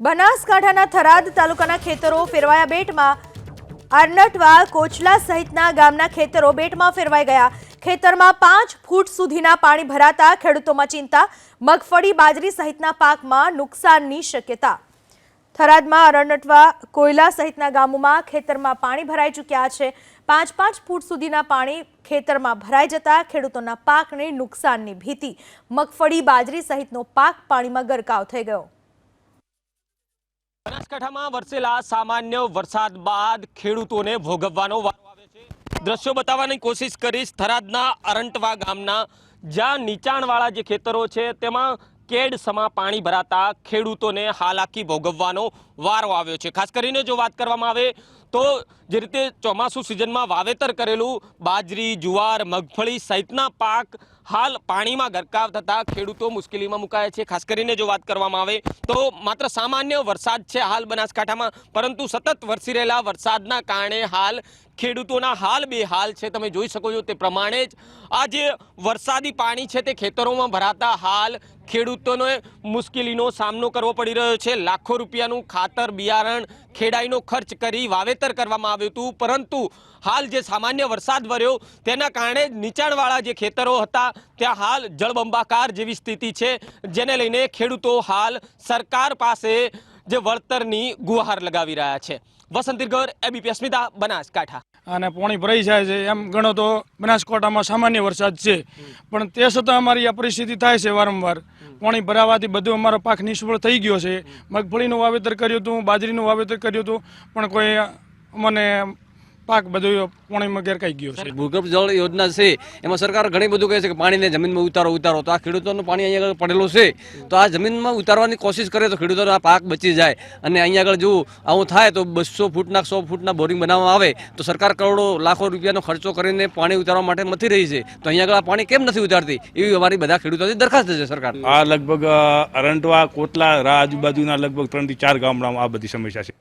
બનાસકાંઠાના થરાદ તાલુકાના ખેતરો ફેરવાયા બેટમાં। અરનટવા કોચલા સહિતના ગામના ખેતરો બેટમાં ફેરવાઈ ગયા। ખેતરમાં 5 ફૂટ સુધીના પાણી ભરાતા ખેડૂતોમાં ચિંતા। મગફળી બાજરી સહિતના પાકમાં નુકસાનની શક્યતા। થરાદમાં અરનટવા કોયલા સહિતના ગામોમાં ખેતરમાં પાણી ભરાઈ ચૂક્યા છે। 5 ફૂટ સુધીના પાણી ખેતરમાં ભરાઈ જતા ખેડૂતોના પાકને નુકસાનની ભીતિ। મગફળી બાજરી સહિતનો પાક પાણીમાં ગરકાવ થઈ ગયો। બનાસકાંઠામાં વરસેલા સામાન્ય વરસાદ બાદ ખેડૂતોને ભોગવવાનો વારો આવે છે। દ્રશ્યો બતાવવાની કોશિશ કરીશ થરાદના અરંટવા ગામના, જ્યાં નીચાણવાળા જે ખેતરો છે તેમાં કેડ સમા પાણી ભરાતા ખેડૂતોને હાલાકી ભોગવવાનો વારો આવ્યો છે। ખાસ કરીને જો વાત કરવામાં આવે તો જે રીતે ચોમાસુ સિઝનમાં વાવેતર કરેલું બાજરી, જુવાર, મગફળી સહિતના પાક હાલ પાણીમાં ગરકાવ થતા ખેડૂતો મુશ્કેલીમાં મુકાયા છે। ખાસ કરીને જો વાત કરવામાં આવે તો માત્ર સામાન્ય વરસાદ છે હાલ બનાસકાંઠામાં, પરંતુ સતત વરસી રહેલા વરસાદના કારણે હાલ ખેડૂતોના હાલ બેહાલ છે। તમે જોઈ શકો છો તે પ્રમાણે જ આ જે વરસાદી પાણી છે તે ખેતરોમાં ભરાતા હાલ ખેડૂતોને મુશ્કેલીનો સામનો કરવો પડી રહ્યો છે। લાખો રૂપિયાનું ખાતર, બિયારણ, ખેડાઈનો ખર્ચ કરી વાવેતર કરવામાં આવ્યું હતું, પરંતુ હાલ જે સામાન્ય વરસાદ વર્યો તેના કારણે નીચાણવાળા જે ખેતરો હતા ત્યાં હાલ જળબંબાકાર જેવી સ્થિતિ છે, જેને લઈને ખેડૂતો હાલ સરકાર પાસે જે વળતરની ગુહાર લગાવી રહ્યા છે। વસંતીગર, એબીપી અસ્મિતા, બનાસકાંઠા। અને પાણી ભરાઈ જાય છે એમ ગણો તો બનાસકાંઠામાં સામાન્ય વરસાદ છે, પણ તે છતાં અમારી આ પરિસ્થિતિ થાય છે વારંવાર। પાણી ભરાવાથી બધું અમારો પાક નિષ્ફળ થઈ ગયો છે। મગફળીનું વાવેતર કર્યું હતું, બાજરીનું વાવેતર કર્યું હતું, પણ કોઈ મને પાક બધું પાણીમાં ગેરકાઈ ગયો છે। ભૂગર્ભ જળ યોજના છે એમાં સરકાર ઘણી બધું કહે છે કે પાણીને જમીનમાં ઉતારો, તો આ ખેડૂતોનું પાણી અહીંયા આગળ પડેલું છે, તો આ જમીનમાં ઉતારવાની કોશિશ કરે તો ખેડૂતોનો આ પાક બચી જાય। અને અહીંયા આગળ જો આવું થાય તો 200 ફૂટના 100 ફૂટના બોરિંગ બનાવવામાં આવે તો સરકાર કરોડો લાખો રૂપિયાનો ખર્ચો કરીને પાણી ઉતારવા માટે મથી રહી છે, તો અહીંયા આગળ આ પાણી કેમ નથી ઉતારતી એવી અમારી બધા ખેડૂતોની દરખાસ્ત છે સરકાર। આ લગભગ અરંટવા, કોટલા, આજુબાજુના લગભગ 3 થી 4 ગામડામાં આ બધી સમસ્યા છે।